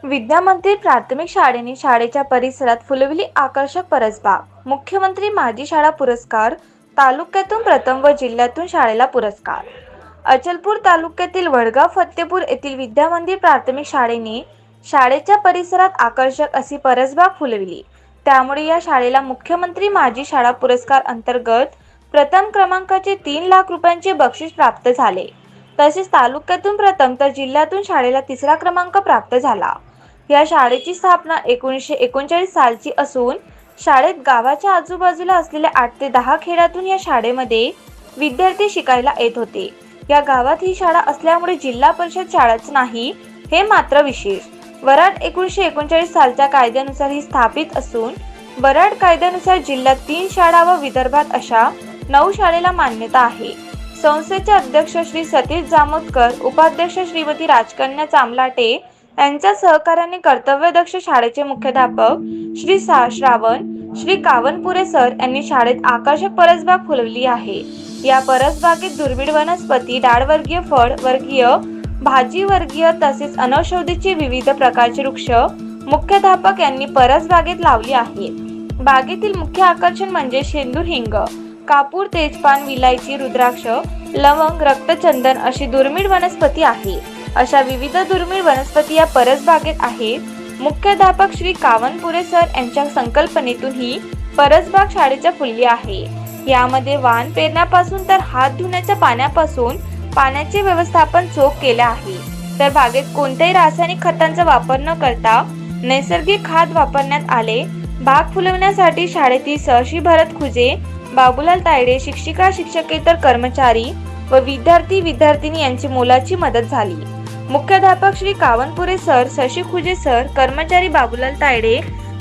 विद्यामंदिर प्राथमिक शाळेने शाळेच्या परिसरात फुलवली आकर्षक परसबाग। मुख्यमंत्री माझी शाळा पुरस्कार, तालुक्यातून प्रथम व जिल्ह्यातून शाळेला पुरस्कार। अचलपूर तालुक्यातील वडगाव फत्तेपूर येथील विद्यामंदिर प्राथमिक शाळेने शाळेच्या परिसरात आकर्षक अशी परसबाग फुलवली। त्यामुळे या शाळेला मुख्यमंत्री माझी शाळा पुरस्कार अंतर्गत प्रथम क्रमांकाचे 3 लाख रुपयांचे बक्षीस प्राप्त झाले। तसेच तालुक्यातून प्रथम तर जिल्ह्यातून शाळेला 3रा क्रमांक प्राप्त झाला। या शाळेची स्थापना 1939 सालची असून शाळेत गावाच्या आजूबाजूला असलेल्या 8 ते 10 खेड्यातून या शाळेमध्ये विद्यार्थी शिकायला येत होते। या गावात ही शाळा असल्यामुळे जिल्हा परिषद शाळाच नाही हे मात्र विशेष। वराड 1939 सालच्या कायद्यानुसार ही स्थापित असून वराड कायद्यानुसार जिल्ह्यात 3 शाळा व विदर्भात अशा 9 शाळेला मान्यता आहे। संस्थेचे अध्यक्ष श्री सतीश जामोदकर, उपाध्यक्ष श्रीमती राजकन्या चामलाटे यांच्या सहकार्याने कर्तव्यदक्ष शाळेचे मुख्याध्यापक श्री श्रावण श्री कावनपुरे सर यांनी शाळेत आकर्षक परसबाग फुलवली आहे। या परसबागेत दुर्मिळ वनस्पती, डाळवर्गीय, फळ वर्गीय, भाजी वर्गीय तसेच अनौषधीचे विविध प्रकारचे वृक्ष मुख्याध्यापक यांनी परसबागेत लावली आहेत। बागेतील मुख्य आकर्षण म्हणजे शेंदूर, हिंग, कापूर, तेजपान, विलायची, रुद्राक्ष, लवंग, रक्तचंदन अशी दुर्मिळ वनस्पती आहे। अशा विविध दुर्मिळ वनस्पती या परसबागेत आहेत। मुख्याध्यापक श्री कावनपुरे सर यांच्या संकल्पनेतून ही परसबाग शाळेच्या फुलली आहे। यामध्ये वाण पेरण्यापासून तर हात धुण्याच्या पाण्यापासून पाण्याचे व्यवस्थापन चोख केले आहे। तर बागेत कोणत्याही रासायनिक खतांचा वापर न करता नैसर्गिक खत वापरण्यात आले। बाग फुलवण्यासाठी शाळेतील सहर्षी भरत खुजे, बाबूलाल तायडे, शिक्षिका, शिक्षकेतर कर्मचारी व विद्यार्थी विद्यार्थिनी यांची मोलाची मदत झाली। मुख्याध्यापक श्री कावनपुरे सर, शशी खुजे सर, कर्मचारी बाबूलाल तायडे,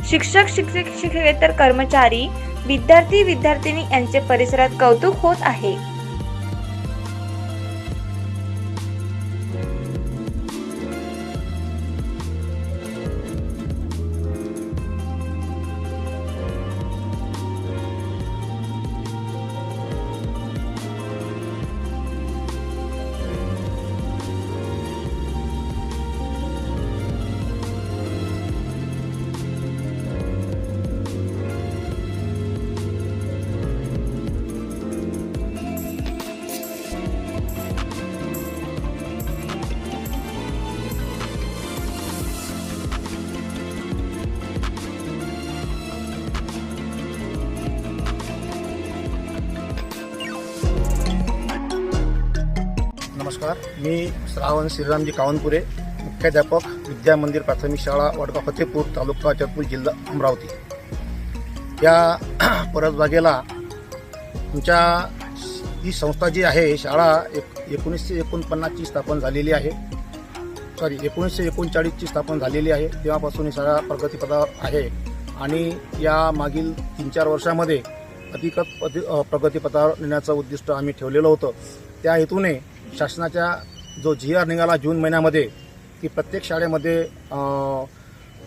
शिक्षक, शिक्षकेतर कर्मचारी, विद्यार्थी विद्यार्थिनी यांचे परिसरात कौतुक होत आहे। नमस्कार, मी श्रावण श्रीरामजी कावनपुरे, मुख्याध्यापक विद्यामंदिर प्राथमिक शाळा वडगाव फतेपूर, तालुका अचलपूर, जिल्हा अमरावती। या परसबागेला तुमच्या ही संस्था जी आहे, शाळा 1949 ची स्थापन झालेली आहे। 1939 ची स्थापन झालेली आहे। तेव्हापासून ही शाळा प्रगतीपथावर आहे आणि या मागील 3-4 वर्षामध्ये अधिकच प्रगतीपथावर नेण्याचं उद्दिष्ट आम्ही ठेवलेलं होतं। त्या हेतूने शासनाचा जो GR निघाला जून महिन्यामध्ये की प्रत्येक शाळेमध्ये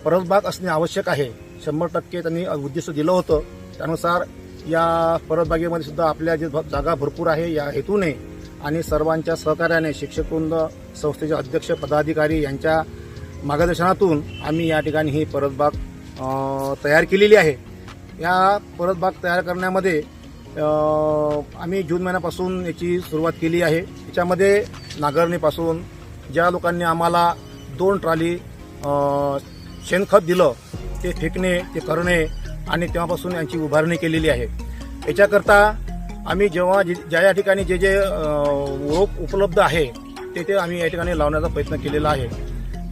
परसबाग असणे आवश्यक आहे, 100% त्यांनी उद्दिष्ट दिलं होतं। त्यानुसार या परसबागेमध्ये सुद्धा आपल्या जे जागा भरपूर आहे, या हेतूने आणि सर्वांच्या सहकार्याने शिक्षकवृंद, संस्थेचे अध्यक्ष, पदाधिकारी यांच्या मार्गदर्शनातून आम्ही या ठिकाणी ही परसबाग तयार केलेली आहे। या परसबाग तयार करण्यामध्ये आम्ही जून महिन्यापासून याची सुरुवात केली आहे. याच्यामध्ये नांगरणीपासून ज्या लोकांनी आम्हाला 2 ट्रॉली शेणखत दिलं ते फेकणे, ते करणे आणि तेव्हापासून यांची उभारणी केलेली आहे. याच्याकरता आम्ही जेव्हा ज्या या ठिकाणी जे रोप उपलब्ध आहे ते आम्ही या ठिकाणी लावण्याचा प्रयत्न केलेला आहे.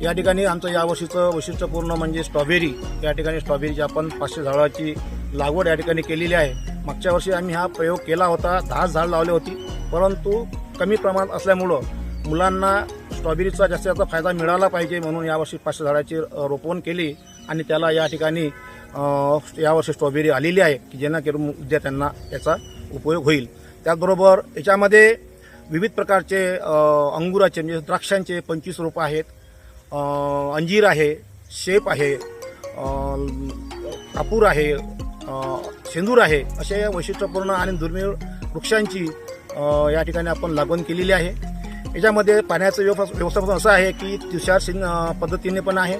या ठिकाणी आमचं यावर्षीचं वैशिष्ट्यपूर्ण म्हणजे स्ट्रॉबेरी. या ठिकाणी स्ट्रॉबेरीची आपण 500 झाडाची लागवड या ठिकाणी केलेली आहे. मागच्या वर्षी आम्ही हा प्रयोग केला होता, 10 झाड लावली होती, परंतु कमी प्रमाणात असल्यामुळं मुलांना स्ट्रॉबेरीचा जास्त फायदा मिळाला पाहिजे म्हणून यावर्षी 500 झाडाची रोपण केली आणि त्याला या ठिकाणी यावर्षी स्ट्रॉबेरी आलेली आहे की जेणेकरून विद्यार्थ्यांना याचा उपयोग होईल. त्याचबरोबर याच्यामध्ये विविध प्रकारचे अंगुराचे म्हणजे द्राक्षांचे 25 रोपं आहेत, अंजीर आहे, शेप आहे, कापूर आहे, शेंदूर आहे, अशा वैशिष्ट्यपूर्ण आणि दुर्मिळ वृक्षांची या ठिकाणी आपण लागवड केलेली आहे. याच्यामध्ये पाण्याचं व्यवस्थापन असं आहे की तुषार पद्धतीने पण आहे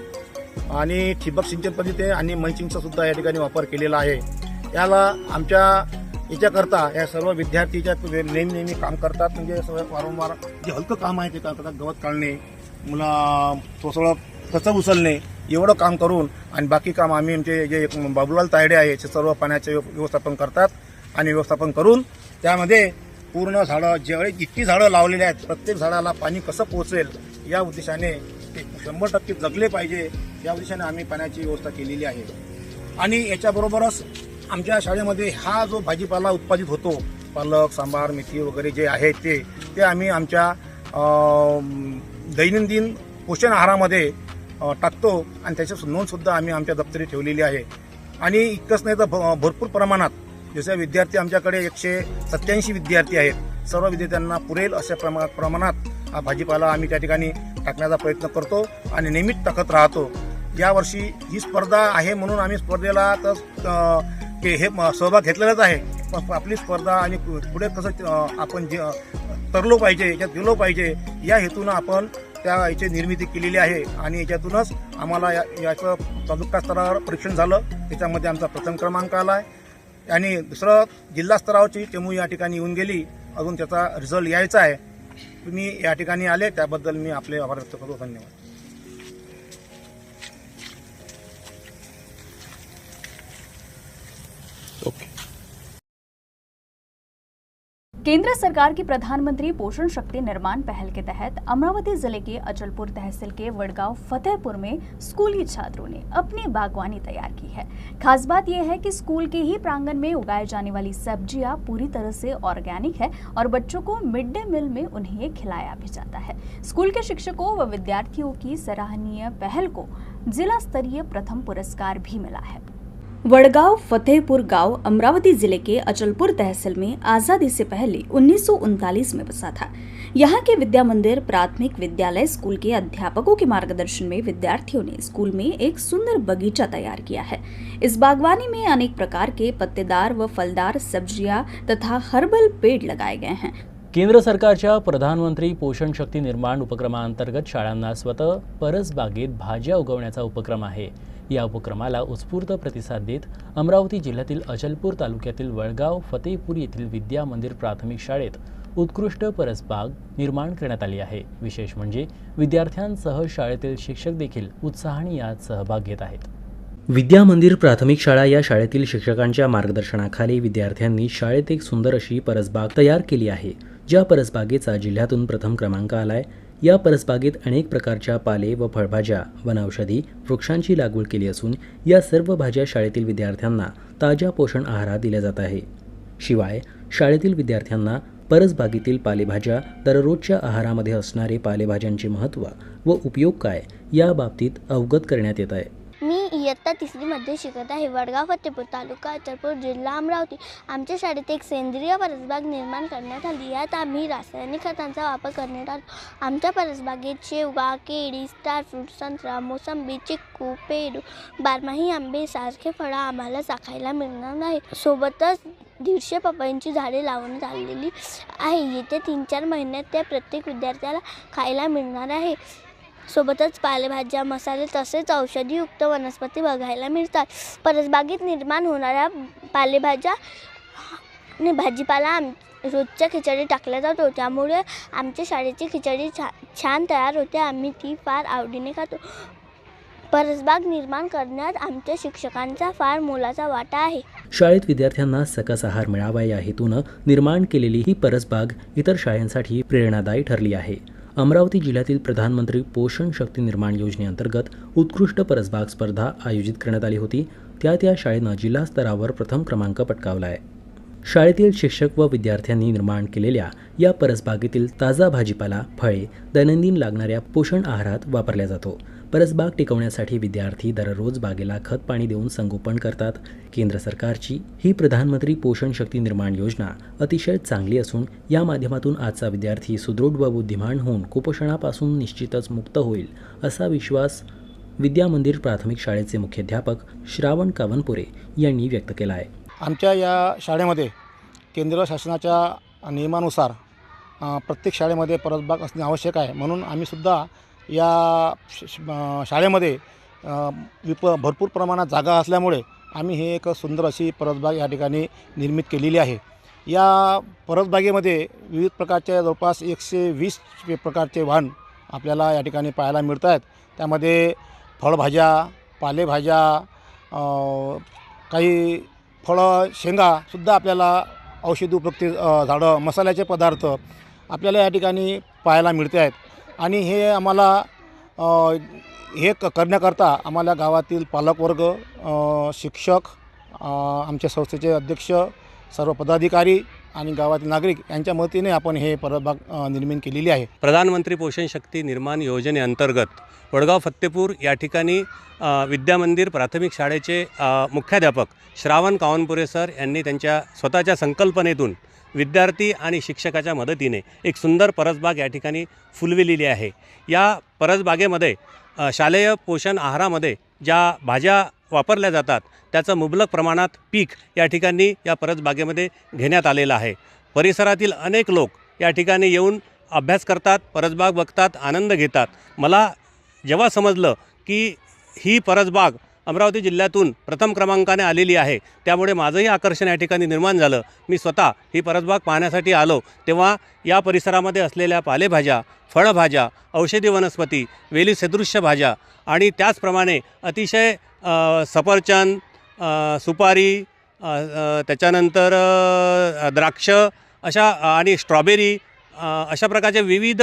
आणि ठिबक सिंचन पद्धतीने आणि मल्चिंगचा सुद्धा या ठिकाणी वापर केलेला आहे. याला आमच्या याच्याकरता या सर्व विद्यार्थीच्या नेहमी काम करतात. म्हणजे वारंवार जे हलकं काम आहे ते करतात, गवत काढणे, मुला थोडं कचरा उचलणे एवढं काम करून आणि बाकी काम आम्ही आमचे जे बाबूलाल तायडे आहे ते सर्व पाण्याचे व्यवस्थापन करतात आणि व्यवस्थापन करून त्यामध्ये पूर्ण झाडं जितकी झाडं लावलेली आहेत प्रत्येक झाडाला पाणी कसं पोहोचेल या उद्देशाने ते 100% जगले पाहिजे या उद्देशाने आम्ही पाण्याची व्यवस्था केलेली आहे. आणि याच्याबरोबरच आमच्या शाळेमध्ये हा जो भाजीपाला उत्पादित होतो, पालक, सांबार, मेथी वगैरे जे आहे ते आम्ही आमच्या दैनंदिन पोषण आहारामध्ये टाकतो आणि त्याची नोंदसुद्धा आम्ही आमच्या दप्तरी ठेवलेली आहे. आणि इतकंच नाही तर भरपूर प्रमाणात जसे विद्यार्थी आमच्याकडे 187 विद्यार्थी आहेत, सर्व विद्यार्थ्यांना पुरेल अशा प्रमाणात हा भाजीपाला आम्ही त्या ठिकाणी टाकण्याचा प्रयत्न करतो आणि नेहमीच टाकत राहतो. यावर्षी ही स्पर्धा आहे म्हणून आम्ही स्पर्धेला तर हे सहभाग घेतलेलाच आहे, पण आपली स्पर्धा आणि पुढे कसं आपण तरलो पाहिजे, याच्यात गेलो पाहिजे या हेतूनं आपण याची निर्मिती केलेली आहे. आणि याच्यातूनच आम्हाला याचं तालुका स्तरावर परीक्षण झालं, त्याच्यामध्ये आमचा प्रथम क्रमांक आला आहे आणि दुसरं जिल्हा स्तरावरची चमू या ठिकाणी येऊन गेली, अजून त्याचा रिझल्ट यायचा आहे. तुम्ही या ठिकाणी आले त्याबद्दल मी आपले आभार व्यक्त करतो. धन्यवाद. केंद्र सरकार की प्रधानमंत्री पोषण शक्ति निर्माण पहल के तहत अमरावती जिले के अचलपुर तहसील के वडगांव फतेहपुर में स्कूली छात्रों ने अपनी बागवानी तैयार की है। खास बात यह है कि स्कूल के ही प्रांगण में उगाए जाने वाली सब्जियां पूरी तरह से ऑर्गेनिक है और बच्चों को मिड डे मील में उन्हें खिलाया भी जाता है। स्कूल के शिक्षकों व विद्यार्थियों की सराहनीय पहल को जिला स्तरीय प्रथम पुरस्कार भी मिला है। वडगांव फतेहपुर गांव अमरावती जिले के अचलपुर तहसील में आजादी से पहले 1939 में बसा था। यहाँ के विद्या मंदिर प्राथमिक विद्यालय स्कूल के अध्यापकों के मार्गदर्शन में विद्यार्थियों ने स्कूल में एक सुंदर बगीचा तैयार किया है। इस बागवानी में अनेक प्रकार के पत्तेदार व फलदार सब्जियां तथा हर्बल पेड़ लगाए गए हैं। केंद्र सरकारच्या प्रधानमंत्री पोषण शक्ती निर्माण उपक्रमांतर्गत शाळांना स्वतः परसबागेत भाज्या उगवण्याचा उपक्रम आहे। या उपक्रमाला उत्स्फूर्त प्रतिसाद देत अमरावती जिल्ह्यातील अचलपूर तालुक्यातील वडगाव फतेहपूर येथील विद्या मंदिर प्राथमिक शाळेत उत्कृष्ट परसबाग निर्माण करण्यात आली आहे। विशेष म्हणजे विद्यार्थ्यांसह शाळेतील शिक्षक देखील उत्साहाने यात सहभाग घेत आहेत। विद्या मंदिर प्राथमिक शाळा या शाळेतील शिक्षकांच्या मार्गदर्शनाखाली विद्यार्थ्यांनी शाळेत एक सुंदर अशी परसबाग तयार केली आहे। ज्या परसबागेचा जिल्ह्यातून प्रथम क्रमांक आलाय। या परसबागेत अनेक प्रकारच्या पाले व फळभाज्या, वनौषधी, वृक्षांची लागवड केली असून या सर्व भाज्या शाळेतील विद्यार्थ्यांना ताज्या पोषण आहारात दिल्या जात आहे। शिवाय शाळेतील विद्यार्थ्यांना परसबागेतील पालेभाज्या, दररोजच्या आहारामध्ये असणारे पालेभाज्यांचे महत्त्व व उपयोग काय या बाबतीत अवगत करण्यात येत आहे। मी इयत्ता 3री मध्ये शिकत आहे। वडगाव फतेहपूर तालुका अचलपूर जिल्हा अमरावती। आमच्या शाळेत एक सेंद्रिय परसबाग निर्माण करण्यात आली। यात आम्ही रासायनिक खतांचा वापर करण्यात आला। आमच्या परसबागेत शेवगा, केळी, स्टार फ्रूट, संत्रा, मोसंबी, चिक्कू, पेरू, बारमाही आंबे सारखे फळं आम्हाला चाखायला मिळणार आहे। सोबतच 150 पपईंची झाडे लावण्यात आलेली आहे। येत्या 3-4 महिन्यात त्या प्रत्येक विद्यार्थ्याला खायला मिळणार आहे। सोबतच पालेभाज्या, मसाले तसेच औषधीयुक्त वनस्पती बघायला मिळतात। परसबागेत निर्माण होणाऱ्या पालेभाज्या आणि भाजीपाला रोजच्या खिचडी टाकल्या जातो, त्यामुळे आमच्या शाळेची खिचडी छान तयार होते. आम्ही ती फार आवडीने खातो. परसबाग निर्माण करण्यात आमच्या शिक्षकांचा फार मोलाचा वाटा आहे. शाळेत विद्यार्थ्यांना सकस आहार मिळावा या हेतूनं निर्माण केलेली ही परसबाग इतर शाळांसाठी प्रेरणादायी ठरली आहे. अमरावती जिल्ह्यातील प्रधानमंत्री पोषण शक्ती निर्माण योजनेअंतर्गत उत्कृष्ट परसबाग स्पर्धा आयोजित करण्यात आली होती. त्यात या शाळेनं जिल्हा स्तरावर प्रथम क्रमांक पटकावला आहे. शाळेतील शिक्षक व विद्यार्थ्यांनी निर्माण केलेल्या या परसबागेतील ताजा भाजीपाला, फळे दैनंदिन लागणाऱ्या पोषण आहारात वापरला जातो. परसबाग टिकवण्यासाठी विद्यार्थी दररोज बागेला खत पाणी देऊन संगोपन करतात. केंद्र सरकारची ही प्रधानमंत्री पोषण शक्ती निर्माण योजना अतिशय चांगली असून या माध्यमातून आजचा विद्यार्थी सुदृढ व बुद्धिमान होऊन कुपोषणापासून निश्चितच मुक्त होईल असा विश्वास विद्या मंदिर प्राथमिक शाळेचे मुख्याध्यापक श्रावण कावनपुरे यांनी व्यक्त केला आहे. आमच्या या शाळेमध्ये केंद्र शासनाच्या नियमानुसार प्रत्येक शाळेमध्ये परसबाग असणे आवश्यक आहे. म्हणून आम्हीसुद्धा या शाळेमध्ये भरपूर प्रमाणात जागा असल्यामुळे आम्ही हे एक सुंदर अशी परसबाग या ठिकाणी निर्मित केलेली आहे. या परसबागेमध्ये विविध प्रकारच्या जवळपास 120 प्रकारचे वाहन आपल्याला या ठिकाणी पाहायला मिळत आहेत. त्यामध्ये फळभाज्या, पालेभाज्या, काही फळं, शेंगासुद्धा आपल्याला औषधी उपयुक्त झाडं, मसाल्याचे पदार्थ आपल्याला या ठिकाणी पाहायला मिळते आहेत. आणि हे आम्हाला करण्याकरता आम्हाला गावातील पालकवर्ग, शिक्षक, आमच्या संस्थेचे अध्यक्ष, सर्व पदाधिकारी आणि गावातील नागरिक यांच्या मदतीने आपण हे परसबाग निर्माण केलेली आहे. प्रधानमंत्री पोषण शक्ती निर्माण योजनेअंतर्गत वडगाव फत्तेपूर या ठिकाणी विद्या मंदिर प्राथमिक शाळेचे मुख्याध्यापक श्रावण कावनपुरे सर यांनी त्यांच्या स्वतःच्या संकल्पनेतून विद्यार्थी आणि शिक्षकाच्या मदतीने एक सुंदर परसबाग या ठिकाणी फुलविलेली आहे. या परसबागेमध्ये शालेय पोषण आहारामध्ये ज्या भाज्या वापरल्या जातात त्याचं मुबलक प्रमाणात पीक या ठिकाणी या परसबागेमध्ये घेण्यात आलेलं आहे. परिसरातील अनेक लोक या ठिकाणी येऊन अभ्यास करतात, परसबाग बघतात, आनंद घेतात. मला जेव्हा समजलं की ही परसबाग अमरावती जिल्ह्यातून प्रथम क्रमांकाने आलेली आहे, त्यामुळे माझंही आकर्षण या ठिकाणी निर्माण झालं. मी स्वतः ही परसबाग पाहण्यासाठी आलो तेव्हा या परिसरामध्ये असलेल्या पालेभाज्या, फळभाज्या, औषधी वनस्पती, वेली सदृश्य भाज्या आणि त्याचप्रमाणे अतिशय सफरचंद, सुपारी, त्याच्यानंतर द्राक्ष अशा आणि स्ट्रॉबेरी अशा प्रकारच्या विविध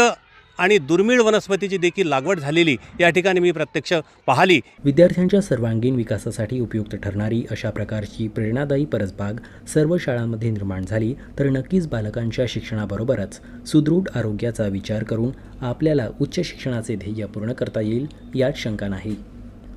आणि दुर्मिळ वनस्पतीची देखील लागवड झालेली या ठिकाणी मी प्रत्यक्ष पाहिली. विद्यार्थ्यांच्या सर्वांगीण विकासासाठी उपयुक्त ठरणारी अशा प्रकारची प्रेरणादायी परसबाग सर्व शाळांमध्ये निर्माण झाली तर नक्कीच बालकांच्या शिक्षणाबरोबरच सुदृढ आरोग्याचा विचार करून आपल्याला उच्च शिक्षणाचे ध्येय पूर्ण करता येईल यात शंका नाही.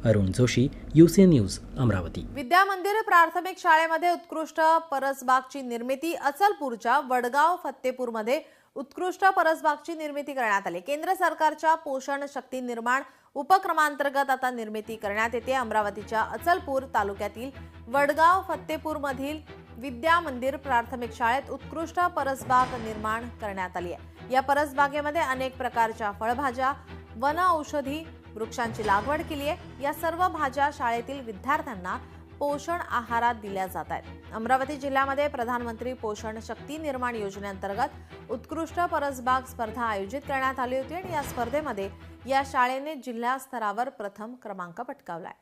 Arun Joshi, UCN news, Amravati. विद्या मंदिर प्राथमिक शाळेमध्ये उत्कृष्ट परसबागची निर्मिती. अचलपूरच्या वडगाव फत्तेपूरमध्ये उत्कृष्ट परसबागची निर्मिती करण्यात आली. केंद्र सरकारच्या पोषण शक्ती निर्माण उपक्रमांतर्गत आता निर्मिती करण्यात येते. अमरावतीच्या अचलपूर तालुक्यातील वडगाव फत्तेपूरमधील विद्या मंदिर प्राथमिक शाळेत उत्कृष्ट परसबाग निर्माण करण्यात आली आहे. या परसबागेमध्ये अनेक प्रकारच्या फळभाज्या, वन औषधी वृक्षांची लागवड केली आहे. या सर्व भाज्या शाळेतील विद्यार्थ्यांना पोषण आहारात दिल्या जात आहेत. अमरावती जिल्ह्यामध्ये प्रधानमंत्री पोषण शक्ती निर्माण योजनेअंतर्गत उत्कृष्ट परसबाग स्पर्धा आयोजित करण्यात आली होती आणि या स्पर्धेमध्ये या शाळेने जिल्हा स्तरावर प्रथम क्रमांक पटकावलाय.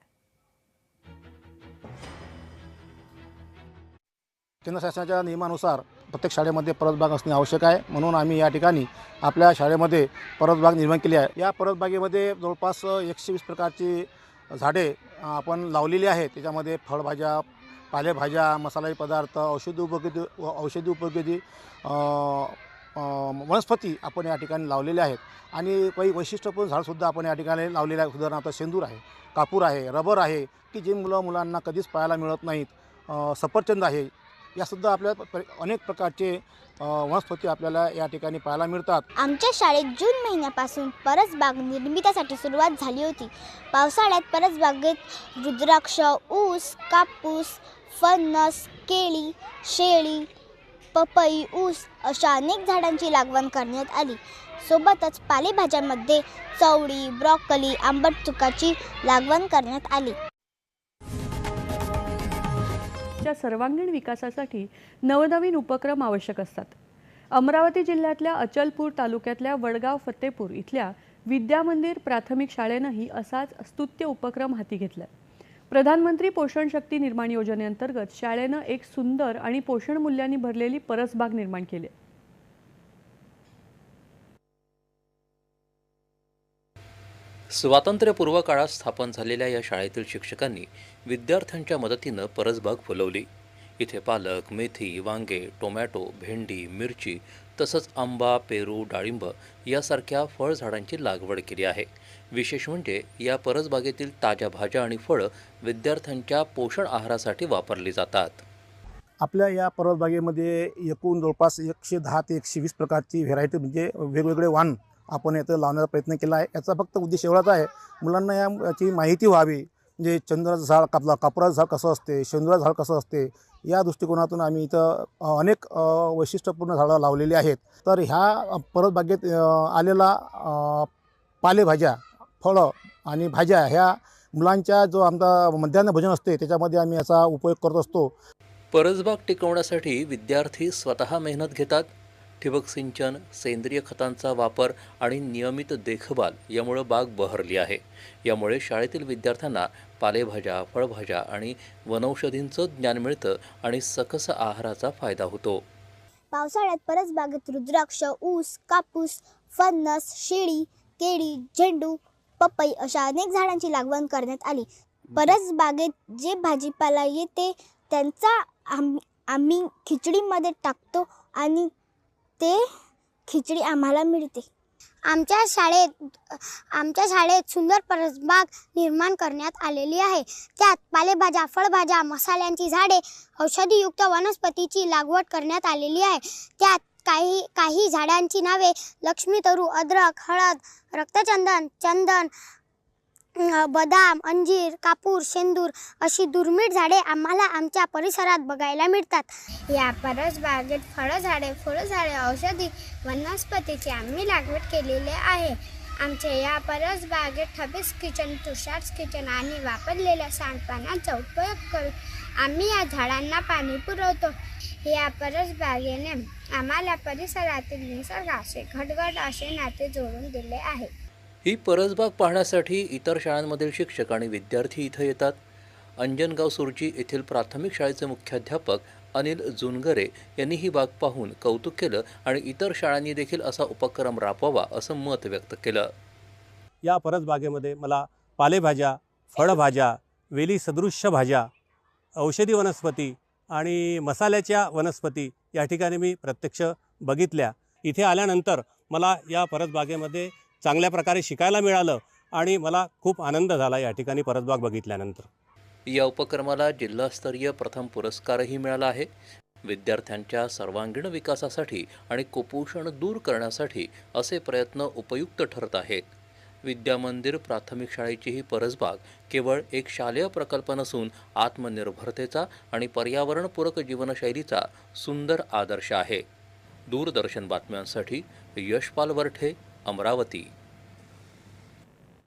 केंद्र शासनाच्या नियमानुसार प्रत्येक शाळेमध्ये परसबाग असणे आवश्यक आहे. म्हणून आम्ही या ठिकाणी आपल्या शाळेमध्ये परसबाग निर्माण केली आहे. या परसबागेमध्ये जवळपास 120 प्रकारची झाडे आपण लावलेली आहेत. त्याच्यामध्ये फळभाज्या, पालेभाज्या, मसालाई पदार्थ, औषधी उपयोगी वनस्पती आपण या ठिकाणी लावलेल्या आहेत. आणि काही वैशिष्ट्यपूर्ण झाडसुद्धा आपण या ठिकाणी लावलेले आहे. उदाहरणार्थ शेंदूर आहे, कापूर आहे, रबर आहे की जे मुलांना कधीच पाहायला मिळत नाहीत. सफरचंद आहे. यासुद्धा आपल्या अनेक प्रकारचे वनस्पती आपल्याला या ठिकाणी पाहायला मिळतात. आमच्या शाळेत जून महिन्यापासून परसबाग निर्मितीसाठी सुरुवात झाली होती. पावसाळ्यात परसबागेत रुद्राक्ष, ऊस, कापूस, फणस, केळी, शेळी, पपई, ऊस अशा अनेक झाडांची लागवड करण्यात आली. सोबतच पालेभाज्यांमध्ये चवळी, ब्रॉकली, आंबट चुकाची लागवड करण्यात आली. बागच्या सर्वांगीण विकासासाठी नवनवीन उपक्रम आवश्यक असतात. अमरावती जिल्ह्यातल्या अचलपूर तालुक्यातल्या वडगाव फत्तेपूर इथल्या विद्यामंदिर प्राथमिक शाळेनंही असाच स्तुत्य उपक्रम हाती घेतलाय. प्रधानमंत्री पोषण शक्ती निर्माण योजनेअंतर्गत शाळेनं एक सुंदर आणि पोषण मूल्यांनी भरलेली परसबाग निर्माण केली. स्वातंत्र्यपूर्व काळात स्थापन झालेल्या या शाळेतील शिक्षकांनी विद्यार्थ्यांच्या मदतीनं परसबाग फुलवली. इथे पालक, मेथी, वांगे, टोमॅटो, भेंडी, मिरची तसंच आंबा, पेरू, डाळिंब यासारख्या फळझाडांची लागवड केली आहे. विशेष म्हणजे या परसबागेतील ताज्या भाज्या आणि फळं विद्यार्थ्यांच्या पोषण आहारासाठी वापरली जातात. आपल्या या परसबागेमध्ये एकूण जवळपास 110 ते 120 प्रकारची व्हेरायटी म्हणजे वेगवेगळे वाण आपण इथं लावण्याचा प्रयत्न केला आहे. याचा फक्त उद्देश एवढाच आहे, मुलांना याची माहिती व्हावी. म्हणजे चंद्राचं झाड, कापराचं झाड कसं असते, शेंदुराचं झाड कसं असते, या दृष्टिकोनातून आम्ही इथं अनेक वैशिष्ट्यपूर्ण झाडं लावलेली आहेत. तर ह्या परसबागेत आलेला पालेभाज्या, फळं आणि भाज्या ह्या मुलांच्या जो आमचा मध्यान्ह भोजन असते त्याच्यामध्ये आम्ही याचा उपयोग करत असतो. परसबाग टिकवण्यासाठी विद्यार्थी स्वतः मेहनत घेतात. ठिबक सिंचन, सेंद्रिय खतांचा वापर आणि नियमित देखभाल यामुळे बाग बहरली आहे. यामुळे शाळेतील विद्यार्थ्यांना पालेभाज्या, फळभाज्या आणि वनौषधींचं ज्ञान मिळतं आणि सकस आहाराचा फायदा होतो. पावसाळ्यात परसबागेत रुद्राक्ष, ऊस, कापूस, फणस, शेळी, केळी, झेंडू, पपई अशा अनेक झाडांची लागवड करण्यात आली. परसबागेत जे भाजीपाला येते त्यांचा आम्ही खिचडीमध्ये टाकतो आणि ते खिचडी आम्हाला मिळते. आमच्या शाळेत सुंदर परसबाग निर्माण करण्यात आलेली आहे. त्यात पालेभाज्या, फळभाज्या, मसाल्यांची झाडे, औषधीयुक्त वनस्पतीची लागवड करण्यात आलेली आहे. त्यात काही झाडांची नावे लक्ष्मी, तरू, अद्रक, हळद, रक्तचंदन, चंदन, बदाम, अंजीर, कापूर, शेंदूर अशी दुर्मिळ झाडे आम्हाला आमच्या परिसरात बघायला मिळतात. या परसबागेत फळझाडे, फुलझाडे, औषधी वनस्पतीची आम्ही लागवड केलेली आहे. आमच्या या परसबागेत ठबीस किचन, तुषार किचन आणि वापरलेल्या सांडपाण्याचा उपयोग करून आम्ही या झाडांना पाणी पुरवतो. या परसबागेने आम्हाला परिसरातील निसर्गाशी घटघट असे नाते जोडून दिले आहे. ही परसबाग पाहण्यासाठी इतर शाळांमधील शिक्षक आणि विद्यार्थी इथं येतात. अंजनगाव सुरजी येथील प्राथमिक शाळेचे मुख्याध्यापक अनिल जुनगरे यांनी ही बाग पाहून कौतुक केलं आणि इतर शाळांनी देखील असा उपक्रम राबवावा असं मत व्यक्त केलं. या परसबागेमध्ये मला पालेभाज्या, फळभाज्या, वेली सदृश्य भाज्या, औषधी वनस्पती आणि मसाल्याच्या वनस्पती या ठिकाणी मी प्रत्यक्ष बघितल्या. इथे आल्यानंतर मला या परसबागेमध्ये चांगल्या प्रकारे शिकायला मिळालं आणि मला खूप आनंद झाला या ठिकाणी परसबाग बघितल्यानंतर. या उपक्रमाला जिल्हास्तरीय प्रथम पुरस्कारही मिळाला आहे. विद्यार्थ्यांच्या सर्वांगीण विकासासाठी आणि कुपोषण दूर करण्यासाठी असे प्रयत्न उपयुक्त ठरत आहेत. विद्यामंदिर प्राथमिक शाळेची ही परसबाग केवळ एक शालेय प्रकल्प नसून आत्मनिर्भरतेचा आणि पर्यावरणपूरक जीवनशैलीचा सुंदर आदर्श आहे. दूरदर्शन बातम्यांसाठी यशपाल वरठे, अमरावती.